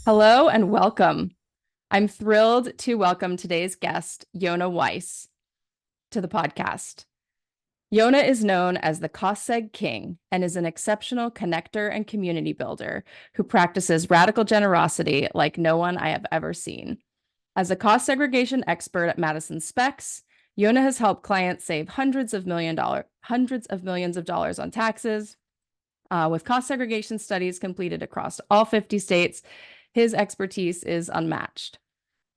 Hello and welcome. I'm thrilled to welcome today's guest, Yonah Weiss, to the podcast. Yonah is known as the Cost Seg King and is an exceptional connector and community builder who practices radical generosity like no one I have ever seen. As a cost segregation expert at Madison Specs, Yonah has helped clients save hundreds of millions of dollars on taxes. With cost segregation studies completed across all 50 states, his expertise is unmatched.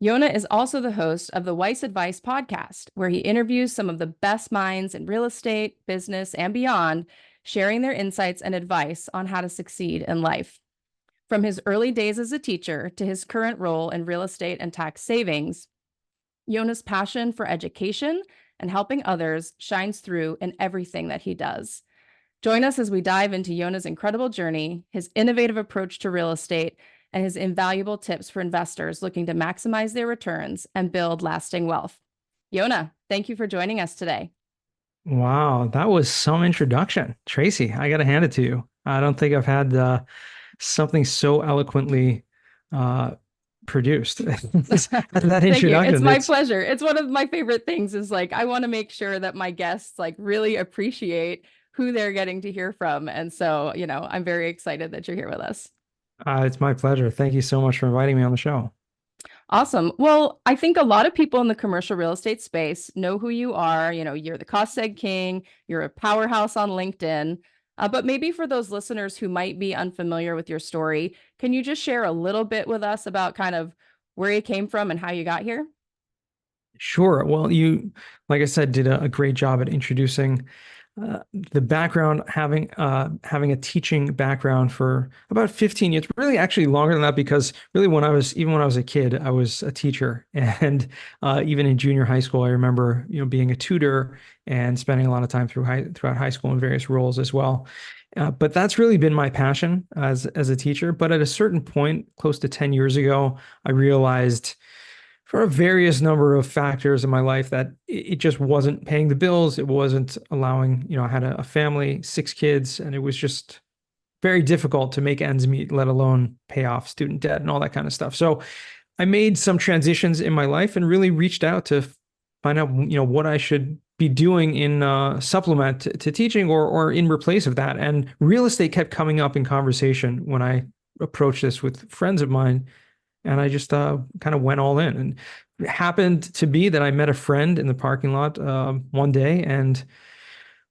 Yonah is also the host of the Weiss Advice podcast, where he interviews some of the best minds in real estate, business, and beyond, sharing their insights and advice on how to succeed in life. From his early days as a teacher to his current role in real estate and tax savings, Yonah's passion for education and helping others shines through in everything that he does. Join us as we dive into Yonah's incredible journey, his innovative approach to real estate, and his invaluable tips for investors looking to maximize their returns and build lasting wealth. Yonah, thank you for joining us today. Wow, that was some introduction. Tracy, I got to hand it to you. I don't think I've had something so eloquently uh, produced. That Thank you. It's introduction, my it's pleasure. It's one of my favorite things is like I want to make sure that my guests like really appreciate who they're getting to hear from. And so, I'm very excited that you're here with us. it's my pleasure. Thank you so much for inviting me on the show. Awesome. Well, I think a lot of people in the commercial real estate space know who you are. You're the Cost Seg King, you're a powerhouse on LinkedIn. But maybe for those listeners who might be unfamiliar with your story, can you just share a little bit with us about kind of where you came from and how you got here? Sure. Well, you, like I said, did a great job at introducing the background, having a teaching background for about 15 years, really actually longer than that, because really even when I was a kid, I was a teacher. And even in junior high school, I remember, being a tutor and spending a lot of time throughout high school in various roles as well. But that's really been my passion as a teacher. But at a certain point, close to 10 years ago, I realized for a various number of factors in my life that it just wasn't paying the bills. It wasn't allowing, I had a family, 6 kids, and it was just very difficult to make ends meet, let alone pay off student debt and all that kind of stuff. So I made some transitions in my life and really reached out to find out, what I should be doing in supplement to teaching or in replace of that. And real estate kept coming up in conversation when I approached this with friends of mine, and I just kind of went all in. And it happened to be that I met a friend in the parking lot one day, and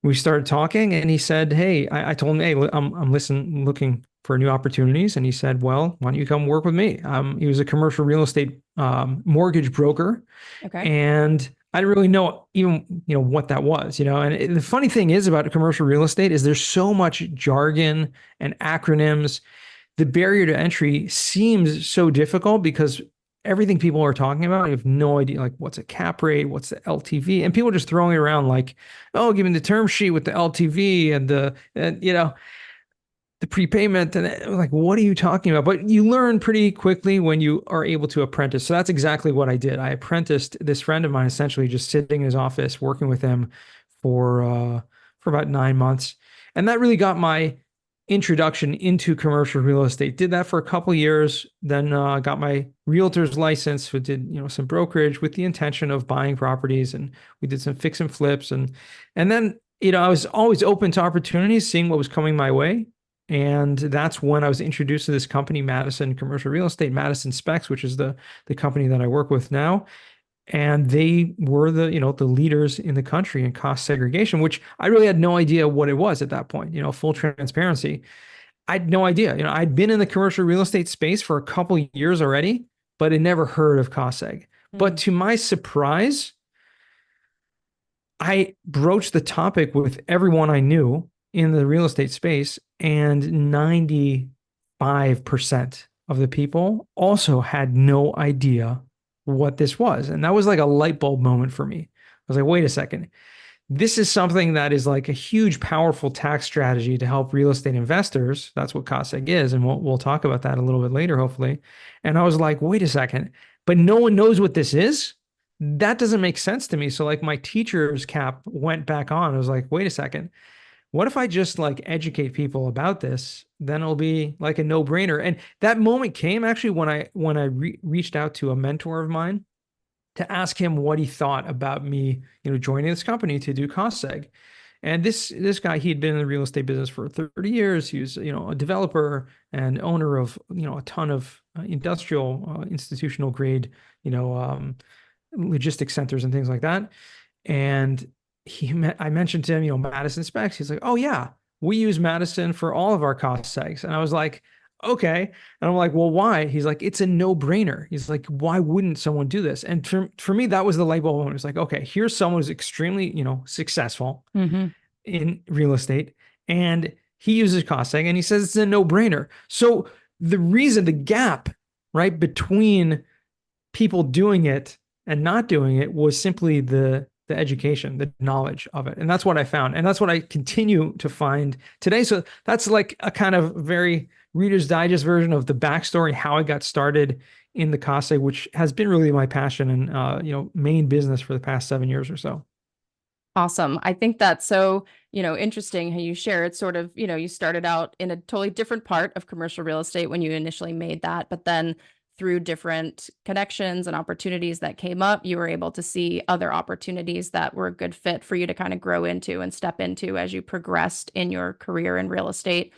we started talking. And he said, "Hey," I told him, "Hey, I'm looking for new opportunities." And he said, "Well, why don't you come work with me?" He was a commercial real estate mortgage broker, Okay. and I didn't really know even what that was. And the funny thing is about commercial real estate is there's so much jargon and acronyms. The barrier to entry seems so difficult because everything people are talking about, you have no idea, like what's a cap rate, what's the LTV, and people are just throwing it around like, oh, give me the term sheet with the LTV and the prepayment, and like, what are you talking about? But you learn pretty quickly when you are able to apprentice. So that's exactly what I did. I apprenticed this friend of mine, essentially just sitting in his office, working with him for about 9 months, and that really got my introduction into commercial real estate. Did that for a couple of years, then got my realtor's license. We did some brokerage with the intention of buying properties, and we did some fix and flips, and then I was always open to opportunities, seeing what was coming my way. And that's when I was introduced to this company, Madison Commercial Real Estate, Madison Specs, which is the company that I work with now. And they were the leaders in the country in cost segregation, which I really had no idea what it was at that point. Full transparency, I had no idea. I'd been in the commercial real estate space for a couple of years already, but had never heard of cost seg. But Mm. to my surprise, I broached the topic with everyone I knew in the real estate space, and 95% of the people also had no idea what this was. And that was like a light bulb moment for me. I was like, wait a second. This is something that is like a huge, powerful tax strategy to help real estate investors. That's what cost seg is. And we'll talk about that a little bit later, hopefully. And I was like, wait a second, but no one knows what this is. That doesn't make sense to me. So like my teacher's cap went back on. I was like, wait a second. what if I just like educate people about this? Then it'll be like a no-brainer. And that moment came actually when I reached out to a mentor of mine to ask him what he thought about me, joining this company to do Cost Seg. And this guy, he had been in the real estate business for 30 years. He was, a developer and owner of, a ton of industrial, institutional grade, you know, um, logistics centers and things like that. And I mentioned to him, Madison Specs. He's like, oh yeah, we use Madison for all of our cost segs. And I was like, okay. And I'm like, well, why? He's like, it's a no-brainer. He's like, why wouldn't someone do this? And for me, that was the light bulb moment. It was like, okay, here's someone who's extremely, successful Mm-hmm. in real estate, and he uses cost seg, and he says it's a no-brainer. So the gap, right, between people doing it and not doing it was simply the education, the knowledge of it. And that's what I found. And that's what I continue to find today. So that's like a kind of very Reader's Digest version of the backstory, how I got started in the cost seg, which has been really my passion and main business for the past 7 years or so. Awesome. I think that's so, interesting how you share it sort of, you started out in a totally different part of commercial real estate when you initially made that, but then through different connections and opportunities that came up, you were able to see other opportunities that were a good fit for you to kind of grow into and step into as you progressed in your career in real estate.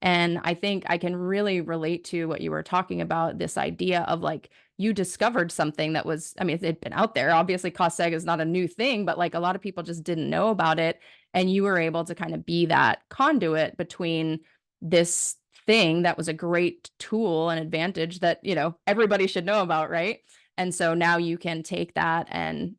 And I think I can really relate to what you were talking about, this idea of like you discovered something that was, I mean, it had been out there. Obviously, cost seg is not a new thing, but like a lot of people just didn't know about it. And you were able to kind of be that conduit between this thing that was a great tool and advantage that, everybody should know about, right? And so now you can take that and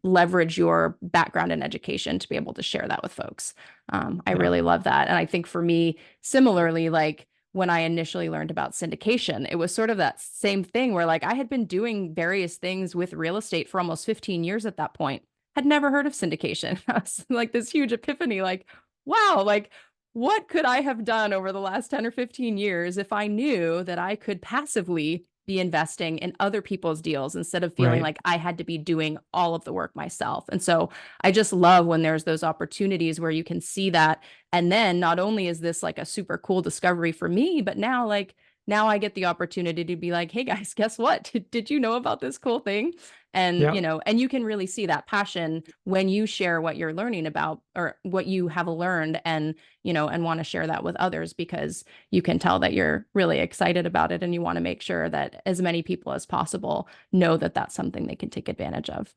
leverage your background in education to be able to share that with folks. I Yeah. really love that. And I think for me, similarly, like when I initially learned about syndication, it was sort of that same thing where like I had been doing various things with real estate for almost 15 years at that point, had never heard of syndication. I was like this huge epiphany, like, wow, like what could I have done over the last 10 or 15 years if I knew that I could passively be investing in other people's deals instead of feeling Right. like I had to be doing all of the work myself. And so I just love when there's those opportunities where you can see that. And then not only is this like a super cool discovery for me, but now I get the opportunity to be like, hey guys, guess what? Did you know about this cool thing? And, Yeah. and you can really see that passion when you share what you're learning about or what you have learned and, and want to share that with others because you can tell that you're really excited about it and you want to make sure that as many people as possible know that that's something they can take advantage of.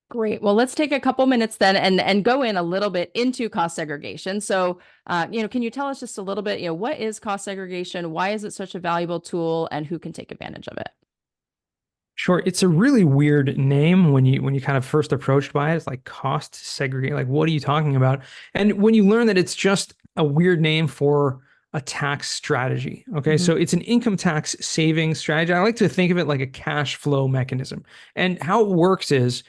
Great. Well, let's take a couple minutes then and go in a little bit into cost segregation. So, can you tell us just a little bit, what is cost segregation? Why is it such a valuable tool and who can take advantage of it? Sure. It's a really weird name when you kind of first approached by it. It's like cost segregate. Like, what are you talking about? And when you learn that it's just a weird name for a tax strategy. Okay. Mhm. So it's an income tax savings strategy. I like to think of it like a cash flow mechanism. And how it works is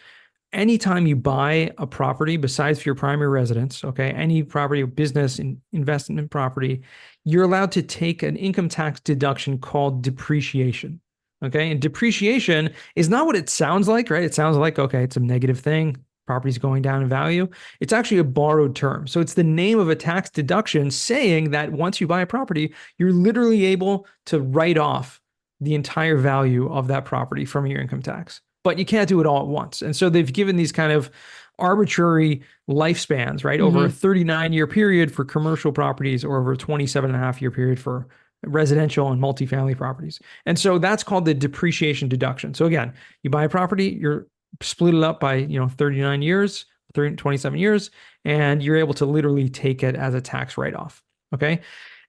anytime you buy a property besides for your primary residence, okay, any property, business, investment property, you're allowed to take an income tax deduction called depreciation. Okay. And depreciation is not what it sounds like, right? It sounds like, okay, it's a negative thing. Property's going down in value. It's actually a borrowed term. So it's the name of a tax deduction saying that once you buy a property, you're literally able to write off the entire value of that property from your income tax, but you can't do it all at once. And so they've given these kind of arbitrary lifespans, right? Over a Mhm. 39-year period for commercial properties or over a 27.5-year period for residential and multifamily properties. And so that's called the depreciation deduction. So again, you buy a property, you're split it up by, 39 years, 30, 27 years, and you're able to literally take it as a tax write-off. Okay.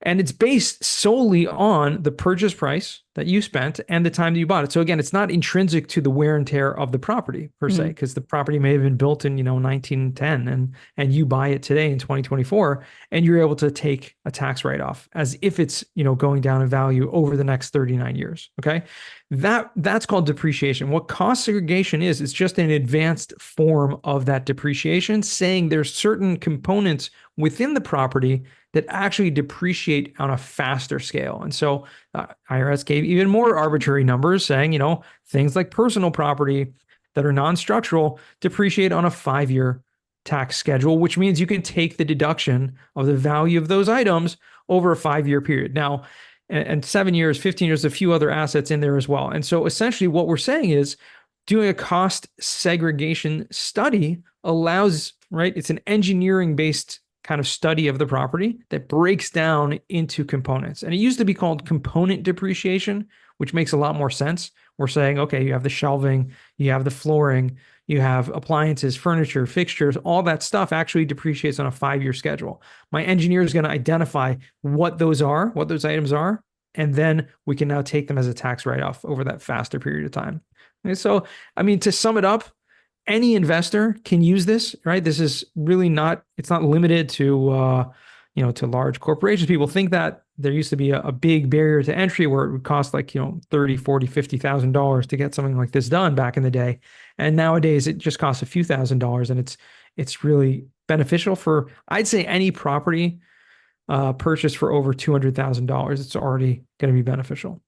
And it's based solely on the purchase price that you spent and the time that you bought it. So again, it's not intrinsic to the wear and tear of the property per se, Mhm. because the property may have been built in, 1910 and you buy it today in 2024 and you're able to take a tax write-off as if it's, going down in value over the next 39 years. Okay. That's called depreciation. What cost segregation is, it's just an advanced form of that depreciation, saying there's certain components within the property that actually depreciate on a faster scale. And so IRS gave even more arbitrary numbers saying, things like personal property that are non-structural depreciate on a 5-year tax schedule, which means you can take the deduction of the value of those items over a 5-year period. Now, and 7 years, 15 years, a few other assets in there as well. And so essentially what we're saying is doing a cost segregation study allows, right? It's an engineering based kind of study of the property that breaks down into components. And it used to be called component depreciation, which makes a lot more sense. We're saying, okay, you have the shelving, you have the flooring, you have appliances, furniture, fixtures, all that stuff actually depreciates on a 5-year schedule. My engineer is going to identify what those are, what those items are, and then we can now take them as a tax write-off over that faster period of time. And so, I mean, to sum it up, any investor can use this, right? This is really not, it's not limited to, to large corporations. People think that there used to be a big barrier to entry where it would cost like, 30, 40, $50,000 to get something like this done back in the day. And nowadays it just costs a few $1,000s, and it's really beneficial for, I'd say, any property purchase for over $200,000. It's already going to be beneficial.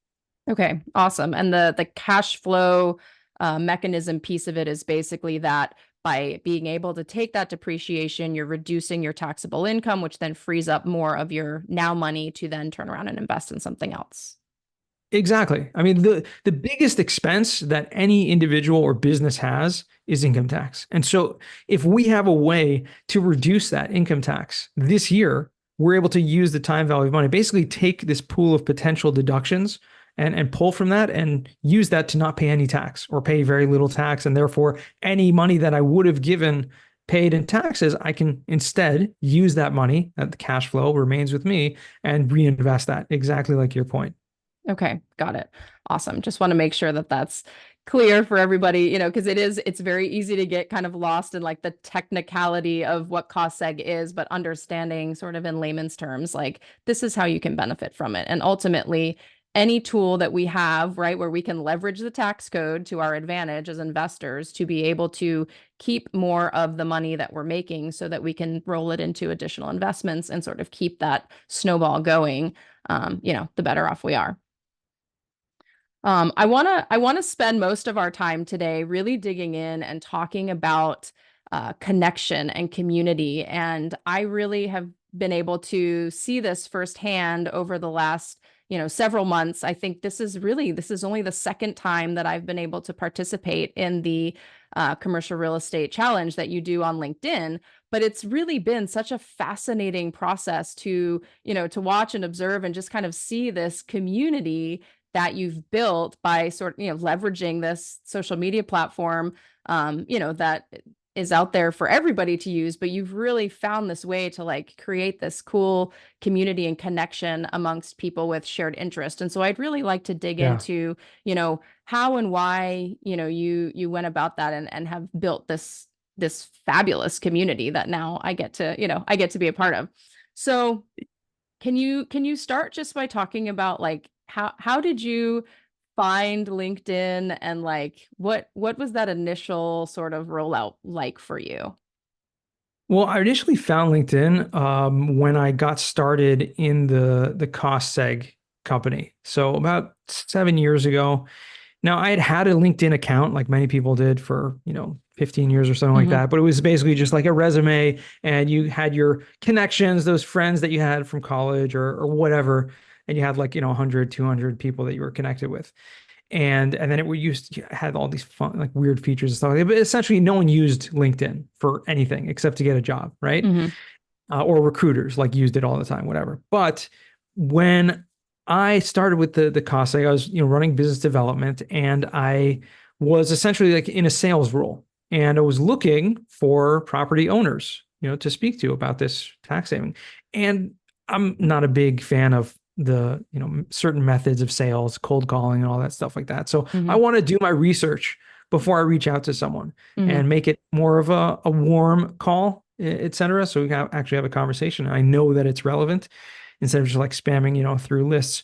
Okay, awesome. And the cash flow mechanism piece of it is basically that by being able to take that depreciation, you're reducing your taxable income, which then frees up more of your now money to then turn around and invest in something else. Exactly. I mean, the biggest expense that any individual or business has is income tax. And so if we have a way to reduce that income tax this year, we're able to use the time value of money, basically take this pool of potential deductions and pull from that and use that to not pay any tax or pay very little tax. And therefore, any money that I would have given paid in taxes, I can instead use that money, that the cash flow remains with me, and reinvest that, exactly like your point. Okay, got it. Awesome. Just want to make sure that that's clear for everybody, because it's very easy to get kind of lost in like the technicality of what cost seg is, but understanding sort of in layman's terms, like this is how you can benefit from it. And ultimately, any tool that we have, right, where we can leverage the tax code to our advantage as investors to be able to keep more of the money that we're making so that we can roll it into additional investments and sort of keep that snowball going, the better off we are. I want to spend most of our time today really digging in and talking about connection and community. And I really have been able to see this firsthand over the last, several months. I think this is only the second time that I've been able to participate in the commercial real estate challenge that you do on LinkedIn. But it's really been such a fascinating process to watch and observe and just kind of see this community that you've built by leveraging this social media platform, that is out there for everybody to use, but you've really found this way to like create this cool community and connection amongst people with shared interest. And so I'd really like to dig into, how and why, you went about that and have built this fabulous community that now I get to be a part of. So can you start just by talking about like how did you find LinkedIn and like what was that initial sort of rollout like for you? Well, I initially found LinkedIn when I got started in the Cost Seg company. So about 7 years ago. Now, I had a LinkedIn account like many people did for, 15 years or something like that, but it was basically just like a resume, and you had your connections, those friends that you had from college or whatever, and you had like, 100, 200 people that you were connected with. And then had all these fun, like weird features and stuff like that. But essentially, no one used LinkedIn for anything except to get a job, right? Or recruiters like used it all the time, whatever. But when I started with the cost, I was running business development, and I was essentially like in a sales role, and I was looking for property owners, to speak to about this tax saving. And I'm not a big fan of the certain methods of sales, cold calling and all that stuff like that. So I want to do my research before I reach out to someone and make it more of a warm call, et cetera. So we can actually have a conversation. I know that it's relevant instead of just like spamming, through lists.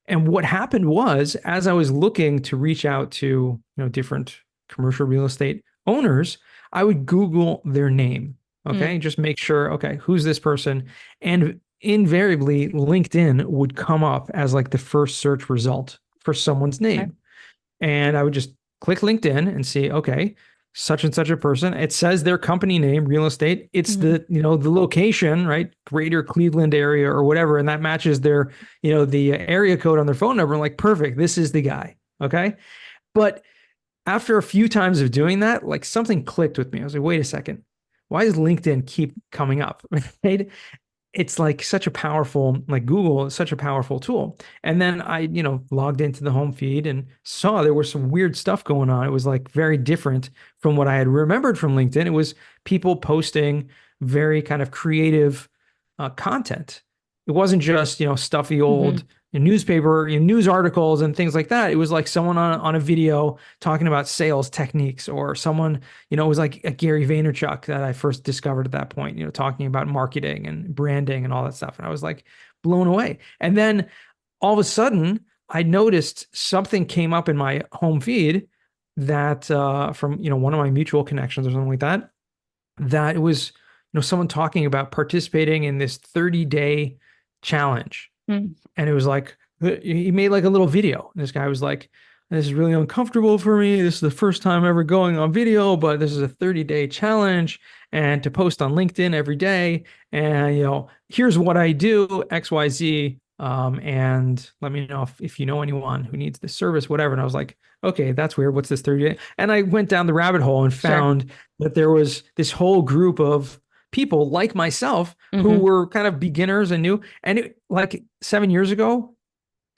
And what happened was, as I was looking to reach out to, different commercial real estate owners, I would Google their name. Okay. Just make sure, okay, who's this person? And invariably LinkedIn would come up as like the first search result for someone's name. Okay. And I would just click LinkedIn and see, okay, such and such a person. It says their company name, real estate. It's Mhm. the location, right? Greater Cleveland area or whatever. And that matches their, the area code on their phone number. I'm like, perfect. This is the guy. Okay. But after a few times of doing that, like something clicked with me. I was like, wait a second. Why does LinkedIn keep coming up? Right? It's like such a powerful, like Google is such a powerful tool. And then I, logged into the home feed and saw there was some weird stuff going on. It was like very different from what I had remembered from LinkedIn. It was people posting very kind of creative content. It wasn't just, stuffy Mhm. old newspaper, news articles and things like that. It was like someone on a video talking about sales techniques, or someone, it was like a Gary Vaynerchuk that I first discovered at that point, talking about marketing and branding and all that stuff. And I was like blown away. And then all of a sudden, I noticed something came up in my home feed that from, one of my mutual connections or something like that, that it was, someone talking about participating in this 30-day challenge. Mhm. And it was like, he made like a little video. And this guy was like, this is really uncomfortable for me. This is the first time ever going on video, but this is a 30-day challenge and to post on LinkedIn every day. And, here's what I do, XYZ. And let me know if you know anyone who needs this service, whatever. And I was like, okay, that's weird. What's this 30-day? And I went down the rabbit hole and Sure. found that there was this whole group of people like myself who Hmm. were kind of beginners and new. And like 7 years ago,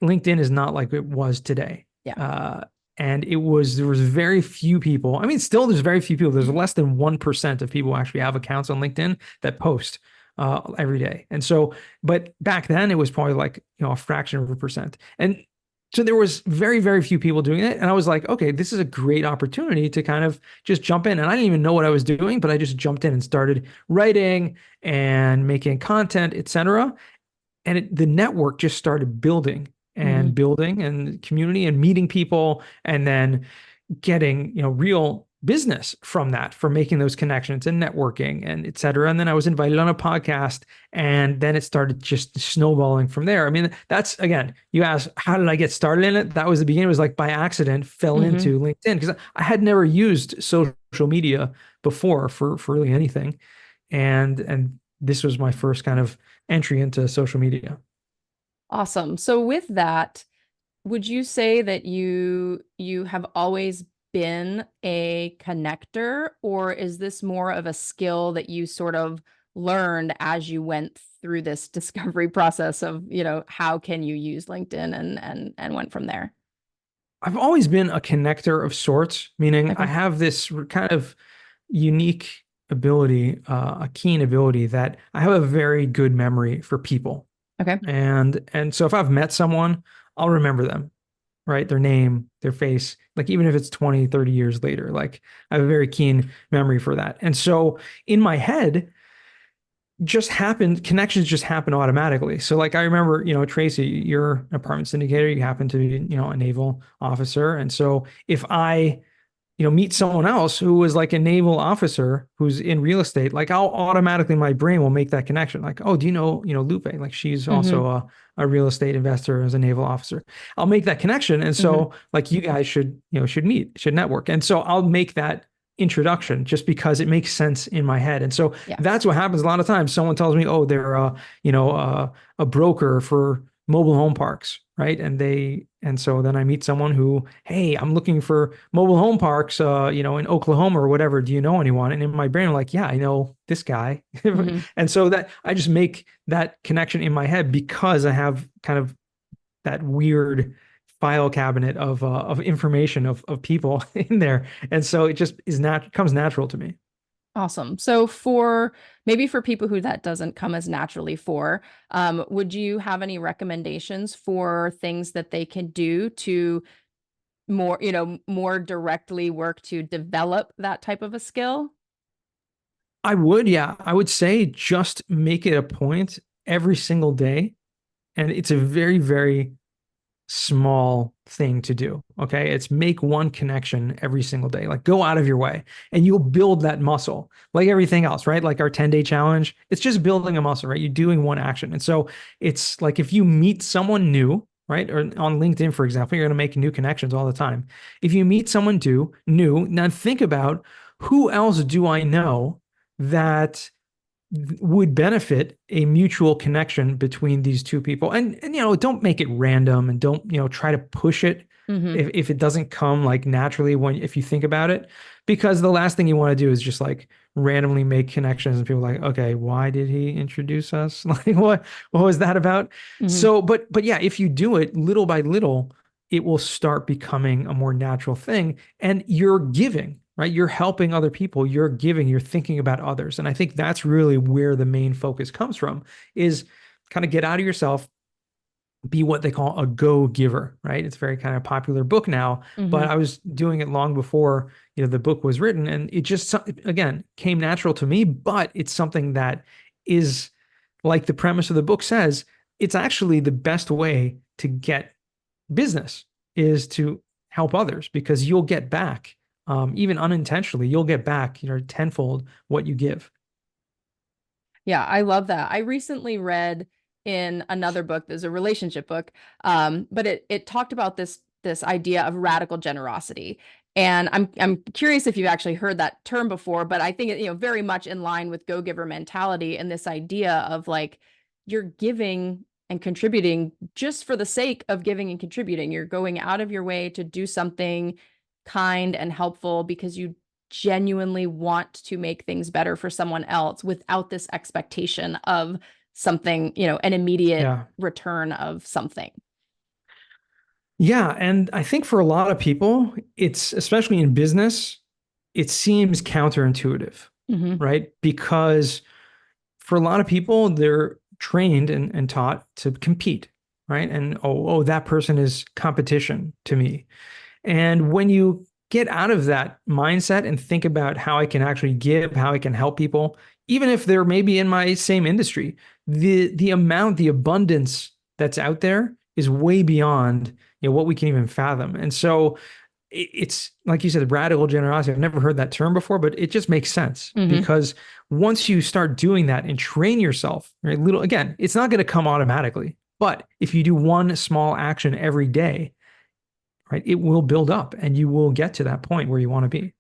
LinkedIn is not like it was today. Yeah. Uh, and there was very few people. I mean, still there's very few people. There's less than 1% of people who actually have accounts on LinkedIn that post every day. And so, but back then it was probably like, a fraction of a percent. And so there was very, very few people doing it. And I was like, okay, this is a great opportunity to kind of just jump in. And I didn't even know what I was doing, but I just jumped in and started writing and making content, etc. And the network just started Hmm. building and community and meeting people, and then getting, real business from that, from making those connections and networking and et cetera. And then I was invited on a podcast, and then it started just snowballing from there. I mean, that's, again, you asked, how did I get started in it? That was the beginning. It was like by accident, fell Hmm. into LinkedIn because I had never used social media before for really anything. And this was my first kind of entry into social media. Awesome. So with that, would you say that you have always been a connector, or is this more of a skill that you sort of learned as you went through this discovery process of, how can you use LinkedIn and went from there? I've always been a connector of sorts, meaning I Okay. have this kind of unique ability, a keen ability that I have a very good memory for people. Okay. And so if I've met someone, I'll remember them, right? Their name, their face, like even if it's 20, 30 years later, like I have a very keen memory for that. And so in my head, connections just happen automatically. So like I remember, Tracy, you're an apartment syndicator, you happen to be, a naval officer. And so if I, meet someone else who was like a naval officer who's in real estate, like I'll automatically, my brain will make that connection. Like, oh, do Lupe? Like she's Hmm. also a real estate investor as a naval officer. I'll make that connection. And Hmm. so like you guys should meet, should network. And so I'll make that introduction just because it makes sense in my head. And so Yeah. that's what happens a lot of times. Someone tells me, oh, they're a broker for mobile home parks, right? And so then I meet someone who, hey, I'm looking for mobile home parks, in Oklahoma or whatever. Do you know anyone? And in my brain, I'm like, yeah, I know this guy. Hmm. And so that I just make that connection in my head because I have kind of that weird file cabinet of information of people in there. And so it just comes natural to me. Awesome. So for maybe for people who that doesn't come as naturally for, would you have any recommendations for things that they can do to more directly work to develop that type of a skill? I would, yeah. I would say just make it a point every single day. And it's a very, very small thing to do. Okay. It's make one connection every single day. Like go out of your way and you'll build that muscle like everything else, right? Like our 10-day challenge, it's just building a muscle, right? You're doing one action. And so it's like if you meet someone new, right? Or on LinkedIn, for example, you're going to make new connections all the time. If you meet someone new, now think about who else do I know that would benefit a mutual connection between these two people? And don't make it random, and don't, try to push it Hmm. if it doesn't come like naturally if you think about it, because the last thing you want to do is just like randomly make connections and people are like, okay, why did he introduce us? Like what was that about? Hmm. So, but yeah, if you do it little by little, it will start becoming a more natural thing, and you're giving, right? You're helping other people, you're giving, you're thinking about others. And I think that's really where the main focus comes from, is kind of get out of yourself, be what they call a go-giver, right? It's a very kind of popular book now, but Hmm. I was doing it long before, the book was written, and it just, again, came natural to me. But it's something that is, like the premise of the book says, it's actually the best way to get business, is to help others, because you'll get back, even unintentionally, you'll get back, tenfold what you give. Yeah, I love that. I recently read in another book, there's a relationship book, but it talked about this idea of radical generosity. And I'm curious if you've actually heard that term before, but I think very much in line with go-giver mentality and this idea of like you're giving and contributing just for the sake of giving and contributing. You're going out of your way to do something kind and helpful because you genuinely want to make things better for someone else without this expectation of something, an immediate Yeah. return of something. Yeah. And I think for a lot of people, it's, especially in business, it seems counterintuitive, Hmm. right? Because for a lot of people, they're trained and taught to compete, right? And that person is competition to me. And when you get out of that mindset and think about how I can actually give, how I can help people, even if they're maybe in my same industry, the abundance that's out there is way beyond, what we can even fathom. And so it's like you said, radical generosity. I've never heard that term before, but it just makes sense, Hmm. because once you start doing that and train yourself, right, little, again, it's not going to come automatically. But if you do one small action every day, right, it will build up and you will get to that point where you want to be.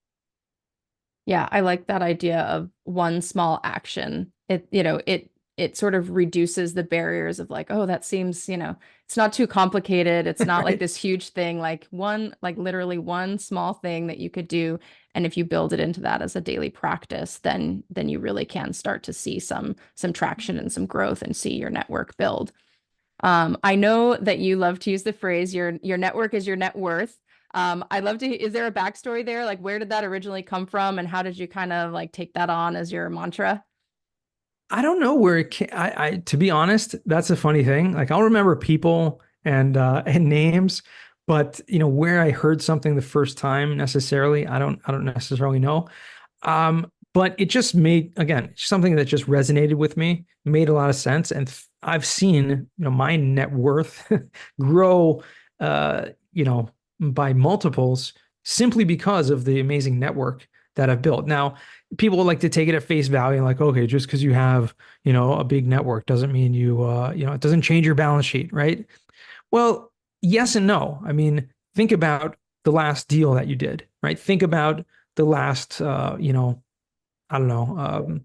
Yeah, I like that idea of one small action. It sort of reduces the barriers of like, oh, that seems, it's not too complicated. It's not like Right. this huge thing, like literally one small thing that you could do. And if you build it into that as a daily practice, then you really can start to see some traction and some growth and see your network build. I know that you love to use the phrase your network is your net worth. I'd love to, is there a backstory there? Like where did that originally come from and how did you kind of like take that on as your mantra? I don't know where it came. To be honest, that's a funny thing. Like I'll remember people and names, but where I heard something the first time necessarily, I don't necessarily know. But it just made, again, something that just resonated with me, made a lot of sense. And I've seen, my net worth grow, uh, you know, by multiples, simply because of the amazing network that I've built. Now, people like to take it at face value and like, okay, just because you have, a big network doesn't mean it doesn't change your balance sheet, right? Well, yes and no. I mean, think about the last deal that you did, right? Think about the last, I don't know,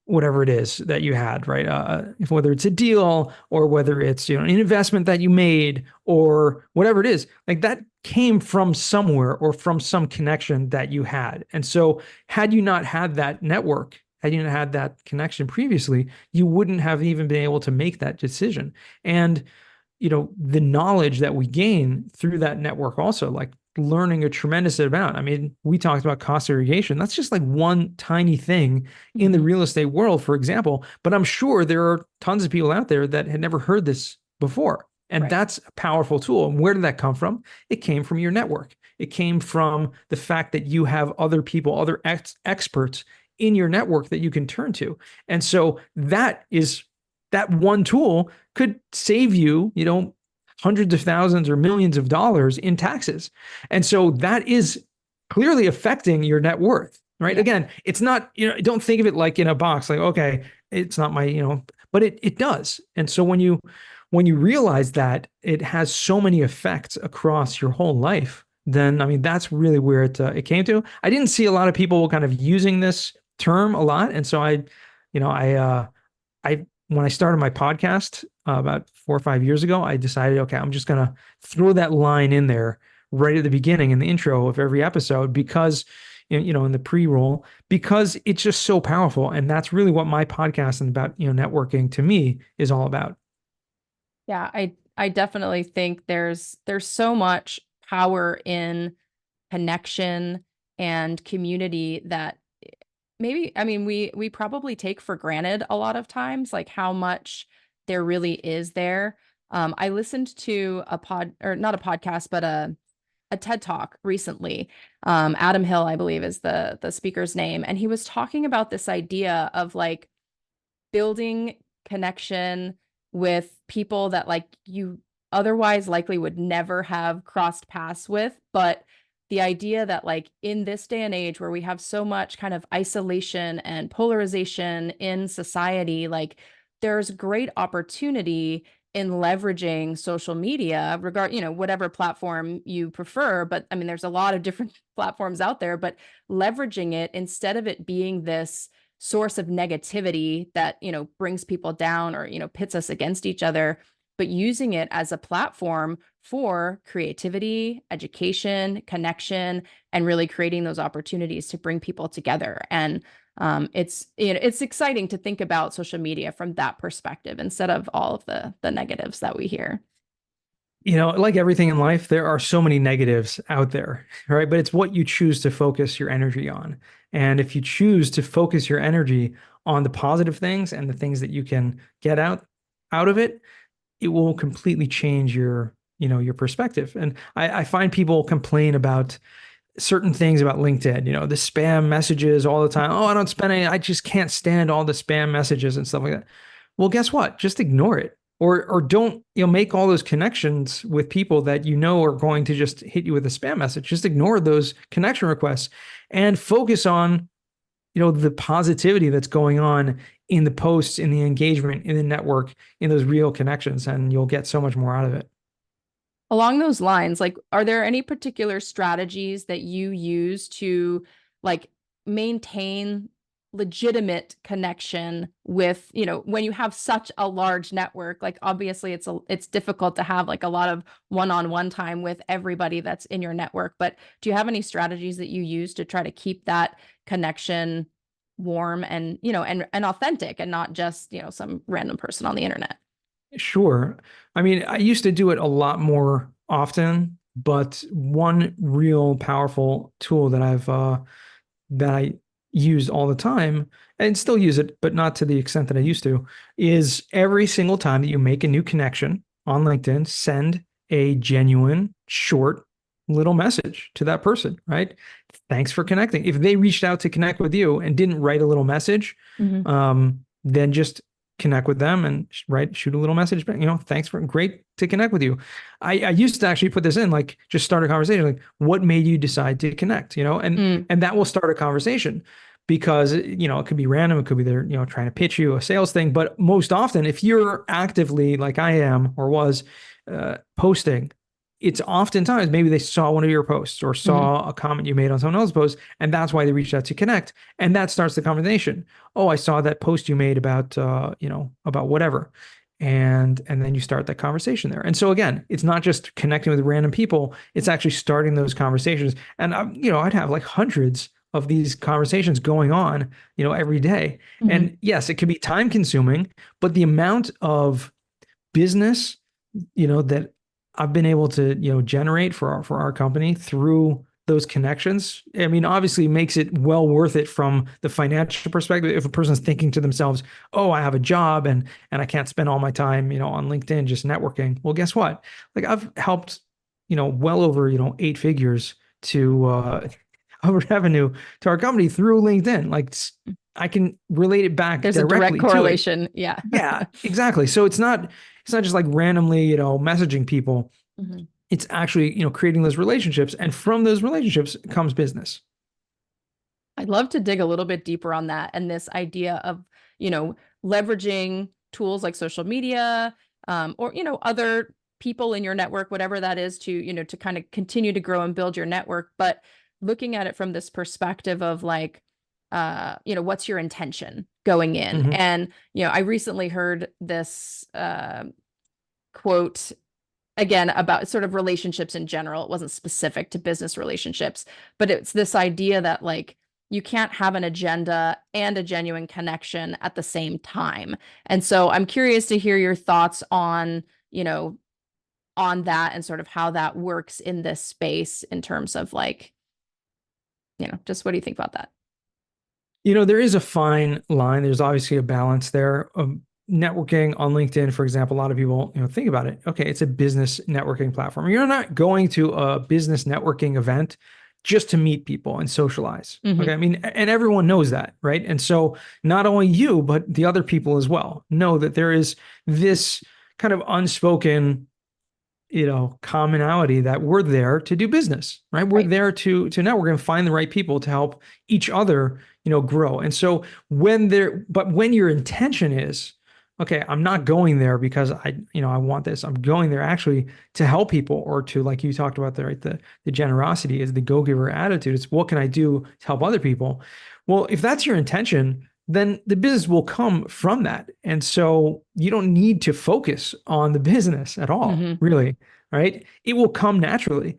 whatever it is that you had, right? Whether it's a deal or whether it's, an investment that you made or whatever it is, like that came from somewhere or from some connection that you had. And so, had you not had that network, had you not had that connection previously, you wouldn't have even been able to make that decision. And the knowledge that we gain through that network also, like learning a tremendous amount. I mean, we talked about cost segregation. That's just like one tiny thing in the Hmm. real estate world, for example. But I'm sure there are tons of people out there that had never heard this before. And Right. that's a powerful tool. And where did that come from? It came from your network. It came from the fact that you have other people, other experts in your network that you can turn to. And so that one tool could save you, hundreds of thousands or millions of dollars in taxes. And so that is clearly affecting your net worth, right? Yeah. Again, it's not, don't think of it like in a box, like, okay, it's not my, but it does. And so when you realize that it has so many effects across your whole life, then I mean that's really where it came to. I didn't see a lot of people kind of using this term a lot, and so you know, I when I started my podcast about 4 or 5 years ago, I decided, okay, I'm just gonna throw that line in there right at the beginning in the intro of every episode because in the pre-roll because it's just so powerful, and that's really what my podcast and about networking to me is all about. Yeah, I definitely think there's so much power in connection and community that maybe, I mean, we probably take for granted a lot of times, like how much there really is there. I listened to a pod or not a podcast, but a TED Talk recently. Adam Hill, I believe, is the speaker's name, and he was talking about this idea of like building connection with people that like you otherwise likely would never have crossed paths with. But the idea that like in this day and age where we have so much kind of isolation and polarization in society, like there's great opportunity in leveraging social media, whatever platform you prefer. But I mean, there's a lot of different platforms out there, but leveraging it instead of it being this source of negativity that, brings people down or, pits us against each other, but using it as a platform for creativity, education, connection, and really creating those opportunities to bring people together. And it's exciting to think about social media from that perspective instead of all of the negatives that we hear. Like everything in life, there are so many negatives out there, right? But it's what you choose to focus your energy on. And if you choose to focus your energy on the positive things and the things that you can get out of it, it will completely change your perspective. And I find people complain about certain things about LinkedIn, the spam messages all the time. Oh, I don't spend any, I just can't stand all the spam messages and stuff like that. Well, guess what? Just ignore it. Or don't make all those connections with people that are going to just hit you with a spam message. Just ignore those connection requests and focus on the positivity that's going on in the posts, in the engagement, in the network, in those real connections, and you'll get so much more out of it. Along those lines, like, are there any particular strategies that you use to like maintain legitimate connection with, when you have such a large network? Like, obviously, it's difficult to have like a lot of one-on-one time with everybody that's in your network. But do you have any strategies that you use to try to keep that connection warm and and authentic and not just some random person on the internet? Sure. I mean, I used to do it a lot more often, but one real powerful tool that I use all the time and still use it, but not to the extent that I used to, is every single time that you make a new connection on LinkedIn, send a genuine, short little message to that person, right? Thanks for connecting. If they reached out to connect with you and didn't write a little message, Mhm. then just connect with them and shoot a little message back. Thanks for great to connect with you. I used to actually put this in, like just start a conversation, like what made you decide to connect, and Mm. that will start a conversation because it could be random, it could be they're trying to pitch you a sales thing, but most often if you're actively like I am or was posting, it's oftentimes maybe they saw one of your posts or Mhm. saw a comment you made on someone else's post, and that's why they reached out to connect, and that starts the conversation. Oh, I saw that post you made about about whatever, and then you start that conversation there. And so again, it's not just connecting with random people; it's actually starting those conversations. And I'd have like hundreds of these conversations going on, every day. Mhm. And yes, it can be time consuming, but the amount of business that I've been able to generate for our company through those connections, I mean, obviously makes it well worth it from the financial perspective. If a person's thinking to themselves, "Oh, I have a job and I can't spend all my time on LinkedIn just networking." Well, guess what? Like I've helped well over 8 figures to of revenue to our company through LinkedIn. Like I can relate it back There's a direct directly to it. correlation. Yeah. Yeah, exactly. So it's not just like randomly, messaging people. Mhm. It's actually, creating those relationships, and from those relationships comes business. I'd love to dig a little bit deeper on that and this idea of, leveraging tools like social media, or, other people in your network, whatever that is, to, to kind of continue to grow and build your network. But looking at it from this perspective of like, what's your intention going in? Hmm. And, I recently heard this quote again about sort of relationships in general. It wasn't specific to business relationships, but it's this idea that like you can't have an agenda and a genuine connection at the same time. And so I'm curious to hear your thoughts on, on that and sort of how that works in this space in terms of like, just what do you think about that? There is a fine line. There's obviously a balance there. Networking on LinkedIn, for example, a lot of people, think about it. Okay, it's a business networking platform. You're not going to a business networking event just to meet people and socialize. Mm-hmm. Okay, I mean, and everyone knows that, right? And so not only you, but the other people as well know that there is this kind of unspoken commonality that we're there to do business, right? We're Right. there to network and find the right people to help each other, grow. And so when your intention is, okay, I'm not going there because I want this. I'm going there actually to help people or to, like you talked about there, right? The generosity is the go-giver attitude. It's what can I do to help other people? Well, if that's your intention, then the business will come from that. And so you don't need to focus on the business at all, Mm-hmm. really, right? It will come naturally.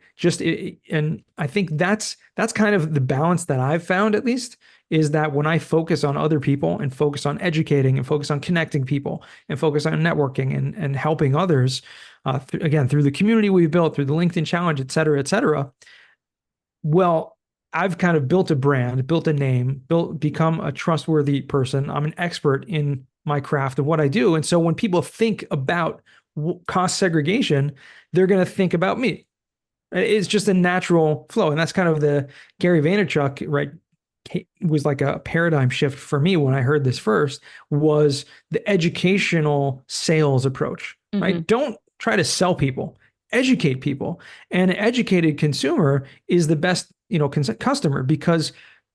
And I think that's kind of the balance that I've found, at least, is that when I focus on other people and focus on educating and focus on connecting people and focus on networking and helping others, again, through the community we've built, through the LinkedIn challenge, et cetera, well, I've kind of built a brand, built a name, become a trustworthy person. I'm an expert in my craft of what I do. And so when people think about cost segregation, they're going to think about me. It's just a natural flow. And that's kind of the Gary Vaynerchuk, right? Was like a paradigm shift for me when I heard this first, was the educational sales approach, Mm-hmm. right? Don't try to sell people, educate people. And an educated consumer is the best, customer, because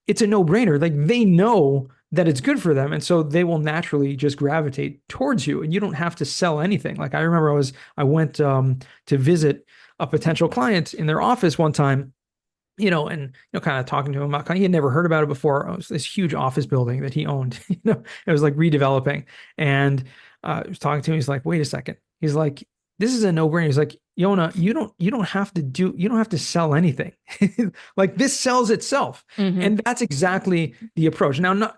it's a no-brainer. Like, they know that it's good for them. And so they will naturally just gravitate towards you, and you don't have to sell anything. Like, I remember I went to visit a potential client in their office one time, and kind of talking to him about, he had never heard about it before. It was this huge office building that he owned. It was like redeveloping, and I was talking to him. He's like, "Wait a second." He's like, "This is a no-brainer." He's like, "Yonah, you don't have to sell anything. Like, this sells itself." Mm-hmm. And that's exactly the approach. Now,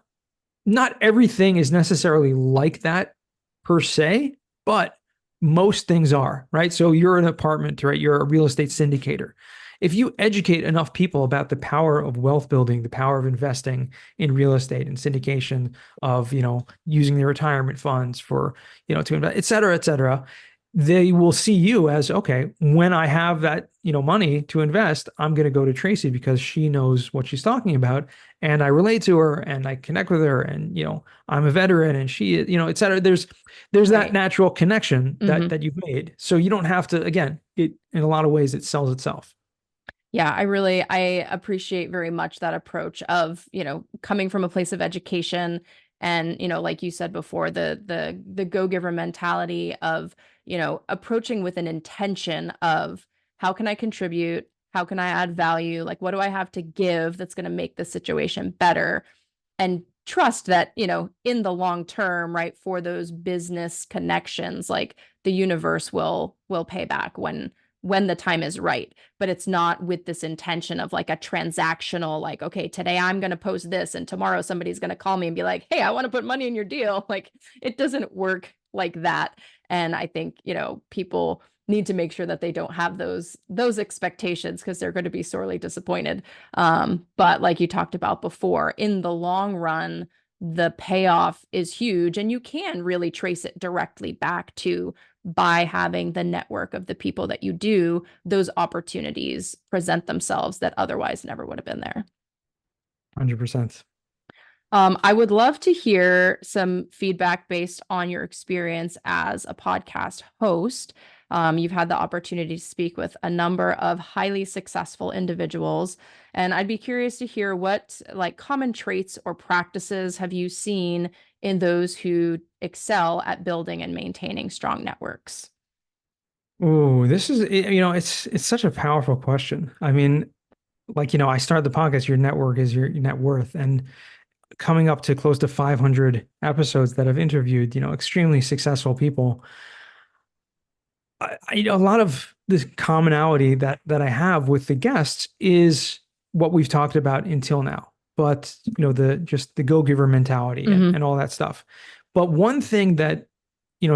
not everything is necessarily like that per se, but most things are, right? So you're an apartment, right? You're a real estate syndicator. If you educate enough people about the power of wealth building, the power of investing in real estate and syndication, of, using their retirement funds for, to invest, et cetera, they will see you as, okay, when I have that, money to invest, I'm going to go to Tracy because she knows what she's talking about. And I relate to her and I connect with her, and, I'm a veteran and she, et cetera. There's that Right. natural connection Mm-hmm. that you've made. So you don't have to, again, in a lot of ways, it sells itself. Yeah, I appreciate very much that approach of, coming from a place of education and, like you said before, the go-giver mentality of, approaching with an intention of how can I contribute? How can I add value? Like, what do I have to give that's going to make the situation better? And trust that, in the long term, right, for those business connections, like the universe will pay back when the time is right. But it's not with this intention of like a transactional, like, okay, today I'm going to post this and tomorrow somebody's going to call me and be like, hey, I want to put money in your deal. Like, it doesn't work like that. And I think, people need to make sure that they don't have those expectations, because they're going to be sorely disappointed. But like you talked about before, in the long run, the payoff is huge, and you can really trace it directly back to, by having the network of the people that you do, those opportunities present themselves that otherwise never would have been there. 100%. I would love to hear some feedback based on your experience as a podcast host. You've had the opportunity to speak with a number of highly successful individuals, and I'd be curious to hear what like common traits or practices have you seen in those who excel at building and maintaining strong networks. Oh, this is, it's such a powerful question. I mean, like, I started the podcast, your network is your net worth. And coming up to close to 500 episodes that I've interviewed, extremely successful people. A lot of this commonality that I have with the guests is what we've talked about until now, but the just the go-giver mentality and, Hmm. and all that stuff. But one thing that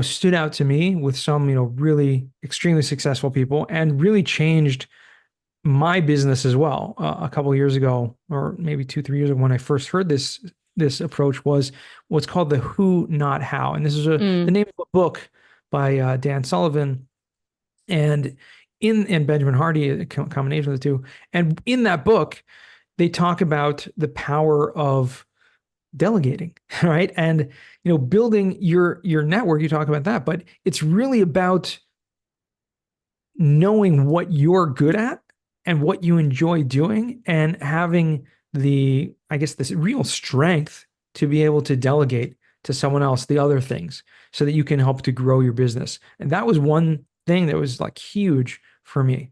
stood out to me with some really extremely successful people and really changed my business as well a couple of years ago, or maybe 2, 3 years ago, when I first heard this approach, was what's called the who, not how. And this is the Mm. name of a book by Dan Sullivan and and Benjamin Hardy, a combination of the two. And in that book, they talk about the power of delegating, right? And building your network. You talk about that, but it's really about knowing what you're good at and what you enjoy doing and having I guess, this real strength to be able to delegate to someone else the other things so that you can help to grow your business. And that was one thing that was like huge for me.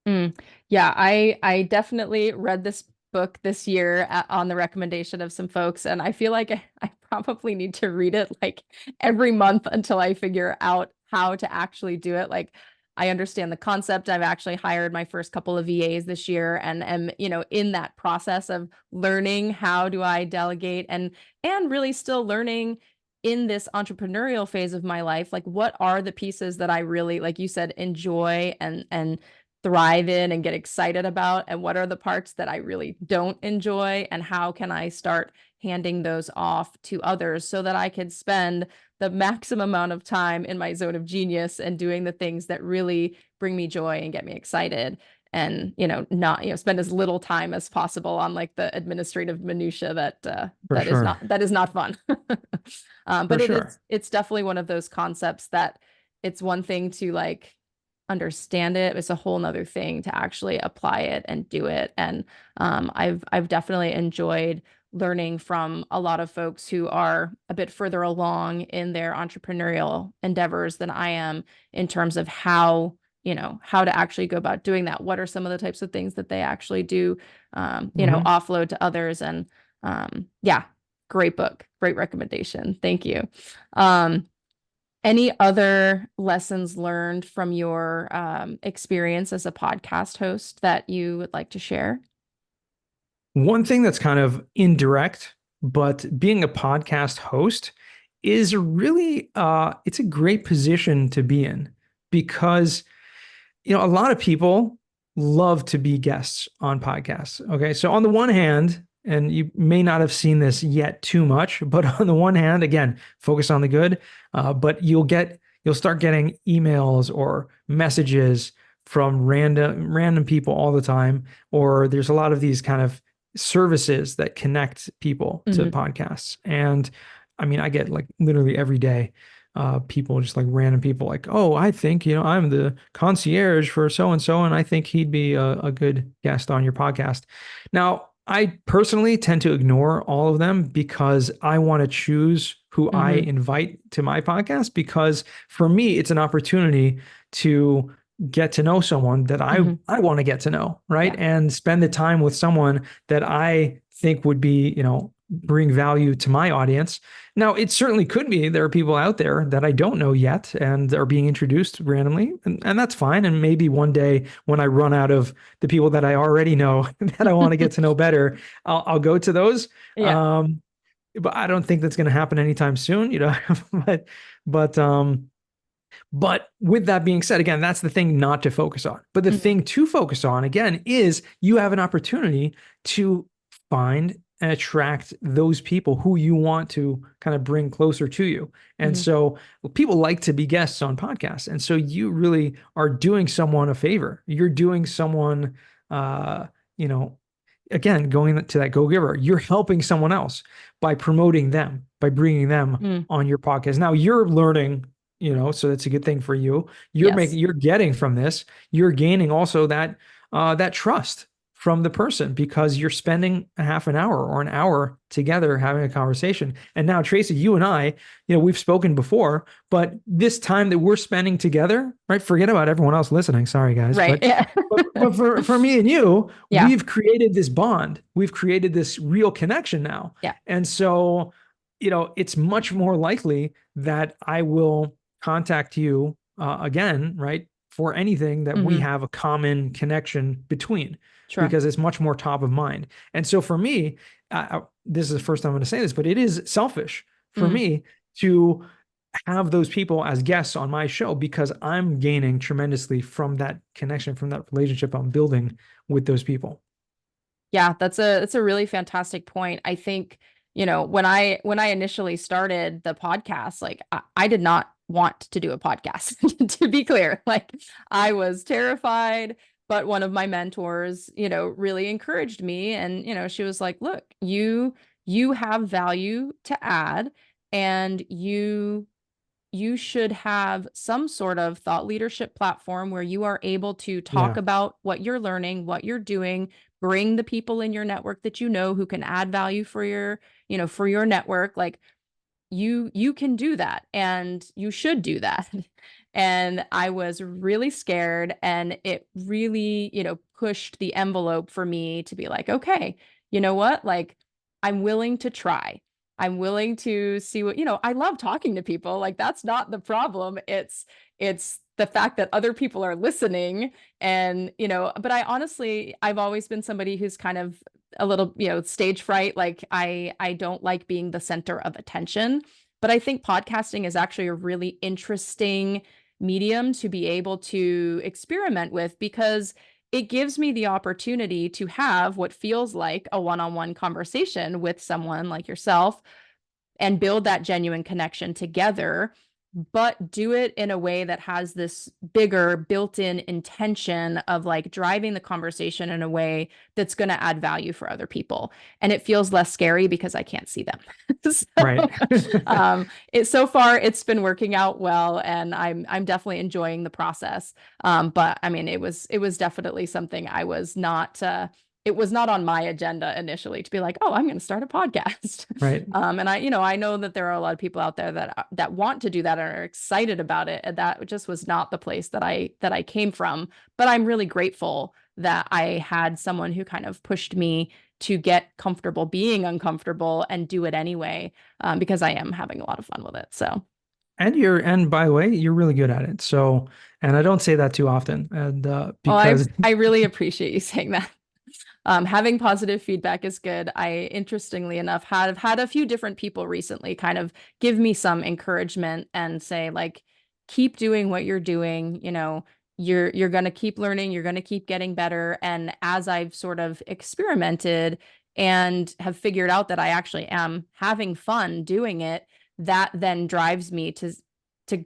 Mm. Yeah, I definitely read this book this year on the recommendation of some folks, and I feel like I probably need to read it like every month until I figure out how to actually do it. Like, I understand the concept. I've actually hired my first couple of VAs this year and am, in that process of learning how do I delegate and really still learning in this entrepreneurial phase of my life, like what are the pieces that I really, like you said, enjoy and thrive in and get excited about, and what are the parts that I really don't enjoy, and how can I start handing those off to others so that I can spend the maximum amount of time in my zone of genius and doing the things that really bring me joy and get me excited, and not spend as little time as possible on like the administrative minutia For sure. that is not fun. For But sure. it's definitely one of those concepts that it's one thing to like understand it. It's a whole nother thing to actually apply it and do it. And I've definitely enjoyed learning from a lot of folks who are a bit further along in their entrepreneurial endeavors than I am in terms of how to actually go about doing that. What are some of the types of things that they actually do, Hmm. offload to others? And yeah, great book, great recommendation. Thank you. Um, any other lessons learned from your experience as a podcast host that you would like to share? One thing that's kind of indirect, but being a podcast host is really it's a great position to be in because a lot of people love to be guests on podcasts. Okay. So, on the one hand, and you may not have seen this yet too much, but on the one hand, again, focus on the good. But you'll start getting emails or messages from random people all the time, or there's a lot of these kind of services that connect people to Hmm. podcasts. And I mean, I get like literally every day people, just like random people, like, oh, I think, I'm the concierge for so and so, and I think he'd be a good guest on your podcast. Now, I personally tend to ignore all of them because I want to choose who I Hmm. invite to my podcast, because for me, it's an opportunity to get to know someone that Hmm. I want to get to know, right? Yeah. And spend the time with someone that I think would be, bring value to my audience. Now, it certainly could be there are people out there that I don't know yet and are being introduced randomly, and that's fine. And maybe one day when I run out of the people that I already know that I want to get to know better, I'll go to those. Yeah. Um, but I don't think that's going to happen anytime soon, but but um but with that being said, again, that's the thing not to focus on. But the Hmm. thing to focus on, again, is you have an opportunity to find and attract those people who you want to kind of bring closer to you. And Hmm. so people like to be guests on podcasts. And so you really are doing someone a favor. You're doing someone, uh, you know, again, going to that go giver, you're helping someone else by promoting them, by bringing them Mm. on your podcast. Now you're learning, so that's a good thing for you. Yes. You're getting from this, you're gaining also that trust from the person because you're spending a half an hour or an hour together having a conversation. And now, Tracy, you and I, we've spoken before, but this time that we're spending together, right? Forget about everyone else listening. Sorry, guys. Right. Yeah. But for me and you, Yeah. we've created this bond. We've created this real connection now. Yeah. And so, it's much more likely that I will contact you again, right? For anything that we Hmm. have a common connection between, Sure. because it's much more top of mind. And so for me, this is the first time I'm going to say this, but it is selfish for Mm. me to have those people as guests on my show because I'm gaining tremendously from that connection, from that relationship I'm building with those people. Yeah, that's a really fantastic point. I think, when I initially started the podcast, like I did not want to do a podcast, to be clear. Like I was terrified, but one of my mentors, really encouraged me. And, she was like, look, you have value to add, and you should have some sort of thought leadership platform where you are able to talk Yeah, about what you're learning, what you're doing, bring the people in your network that who can add value for for your network. Like you can do that and you should do that. And I was really scared, and it really, pushed the envelope for me to be like, okay, you know what? Like I'm willing to try. I'm willing to see what, I love talking to people. Like that's not the problem. It's the fact that other people are listening. And, but I've always been somebody who's kind of a little, stage fright. Like I don't like being the center of attention. But I think podcasting is actually a really interesting medium to be able to experiment with, because it gives me the opportunity to have what feels like a one-on-one conversation with someone like yourself and build that genuine connection together, but do it in a way that has this bigger built-in intention of like driving the conversation in a way that's going to add value for other people. And it feels less scary because I can't see them. So, right. so far it's been working out well, and I'm definitely enjoying the process. But I mean, it was definitely something it was not on my agenda initially to be like, oh, I'm going to start a podcast. Right. And I know that there are a lot of people out there that want to do that and are excited about it. And that just was not the place that I came from. But I'm really grateful that I had someone who kind of pushed me to get comfortable being uncomfortable and do it anyway, because I am having a lot of fun with it. So, And by the way, you're really good at it. So, and I don't say that too often. And well, I because I really appreciate you saying that. Having positive feedback is good. I, interestingly enough, have had a few different people recently kind of give me some encouragement and say, like, keep doing what you're doing. You're going to keep learning. You're going to keep getting better. And as I've sort of experimented and have figured out that I actually am having fun doing it, that then drives me to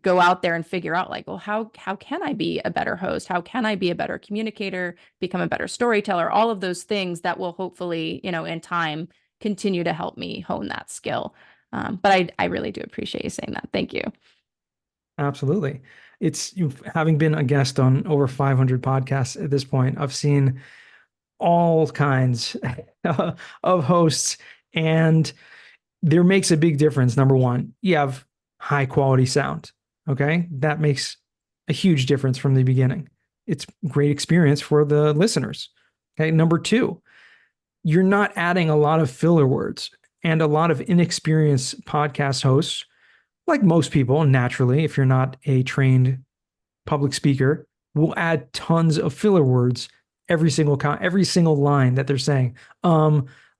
go out there and figure out like, well, how can I be a better host? How can I be a better communicator, become a better storyteller? All of those things that will hopefully, in time continue to help me hone that skill. But I really do appreciate you saying that. Thank you. absolutely, having been a guest on over 500 podcasts at this point, I've seen all kinds of hosts, and there makes a big difference. Number one, you have high quality sound. Okay. That makes a huge difference from the beginning. It's great experience for the listeners. Okay. Number two, you're not adding a lot of filler words, and a lot of inexperienced podcast hosts, like most people, naturally, if you're not a trained public speaker, will add tons of filler words every single line that they're saying.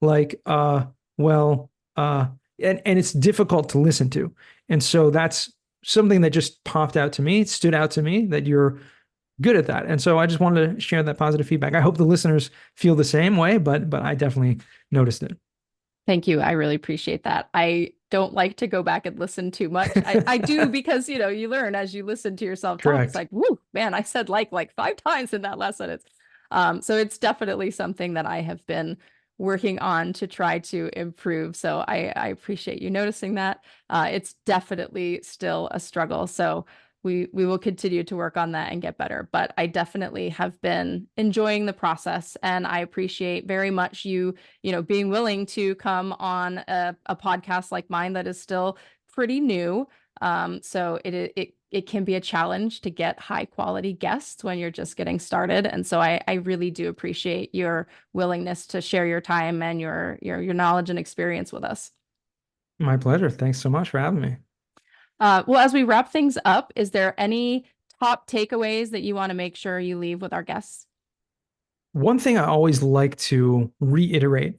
Like well, and it's difficult to listen to. And so that's something that just popped out to me, it stood out to me that you're good at that. And so I just wanted to share that positive feedback. I hope the listeners feel the same way, but I definitely noticed it. Thank you. I really appreciate that. I don't like to go back and listen too much. I do because, you learn as you listen to yourself talk. It's Correct. like, whoo, man, I said like five times in that last sentence. So it's definitely something that I have been working on to try to improve. So I appreciate you noticing that. It's definitely still a struggle. So we will continue to work on that and get better. But I definitely have been enjoying the process, and I appreciate very much you being willing to come on a podcast like mine that is still pretty new. So it can be a challenge to get high quality guests when you're just getting started. And so I really do appreciate your willingness to share your time and your knowledge and experience with us. My pleasure. Thanks so much for having me. Well, as we wrap things up, is there any top takeaways that you want to make sure you leave with our guests? One thing I always like to reiterate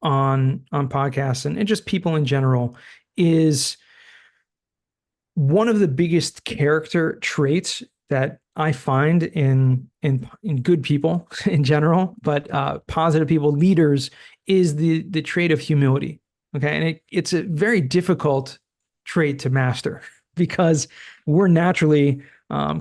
on podcasts and just people in general is one of the biggest character traits that I find in good people in general, but positive people, leaders, is the trait of humility. Okay, and it's a very difficult trait to master because we're naturally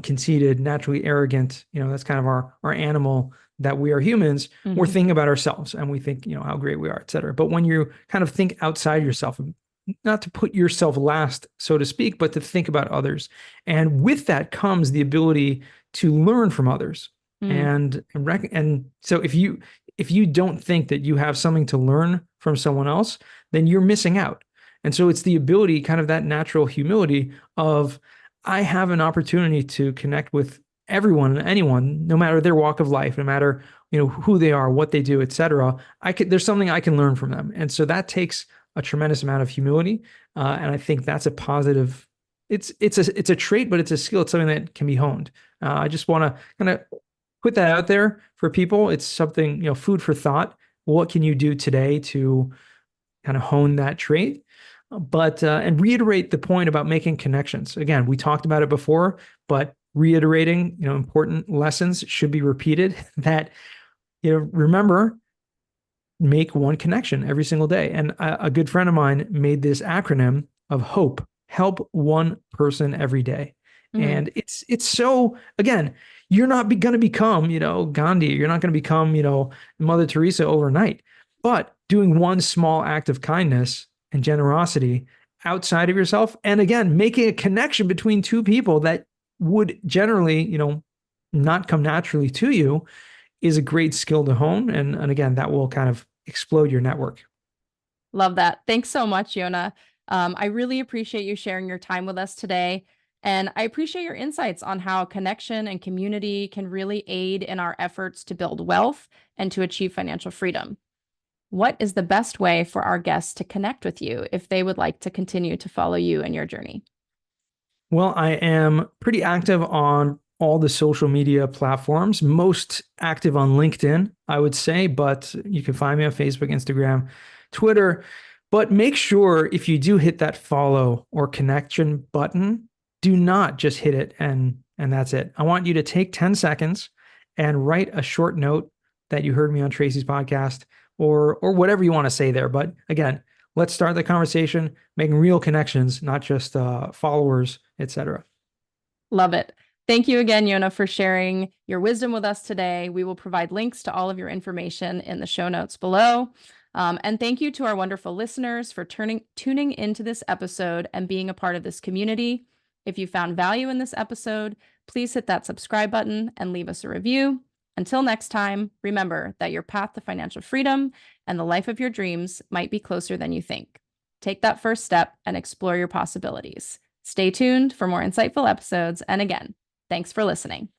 conceited, naturally arrogant. That's kind of our animal, that we are humans. We're thinking about ourselves and we think, how great we are, et cetera. But when you kind of think outside yourself, not to put yourself last, so to speak, but to think about others. And with that comes the ability to learn from others. And so if you don't think that you have something to learn from someone else, then you're missing out. And so it's the ability, kind of that natural humility of, I have an opportunity to connect with everyone and anyone, no matter their walk of life, no matter who they are, what they do, et cetera. There's something I can learn from them. And so that takes a tremendous amount of humility. And I think that's a positive, it's a trait, but it's a skill. It's something that can be honed. I just want to kind of put that out there for people. It's something, food for thought. What can you do today to kind of hone that trait? But and reiterate the point about making connections. Again, we talked about it before, but reiterating, important lessons should be repeated. That, remember, make one connection every single day. And a good friend of mine made this acronym of HOPE: help one person every day. And it's so, again, you're not going to become, Gandhi. You're not going to become, Mother Teresa overnight. But doing one small act of kindness and generosity outside of yourself, and again, making a connection between two people that would generally, not come naturally to you, is a great skill to hone. And again, that will kind of explode your network. Love that. Thanks so much, Yonah. I really appreciate you sharing your time with us today. And I appreciate your insights on how connection and community can really aid in our efforts to build wealth and to achieve financial freedom. What is the best way for our guests to connect with you if they would like to continue to follow you in your journey? Well, I am pretty active on all the social media platforms, most active on LinkedIn, I would say, but you can find me on Facebook, Instagram, Twitter. But make sure, if you do hit that follow or connection button, do not just hit it and that's it. I want you to take 10 seconds and write a short note that you heard me on Tracy's podcast, or whatever you want to say there. But again, let's start the conversation, making real connections, not just followers, etc. Love it. Thank you again, Yonah, for sharing your wisdom with us today. We will provide links to all of your information in the show notes below. And thank you to our wonderful listeners for tuning into this episode and being a part of this community. If you found value in this episode, please hit that subscribe button and leave us a review. Until next time, remember that your path to financial freedom and the life of your dreams might be closer than you think. Take that first step and explore your possibilities. Stay tuned for more insightful episodes. And again, thanks for listening.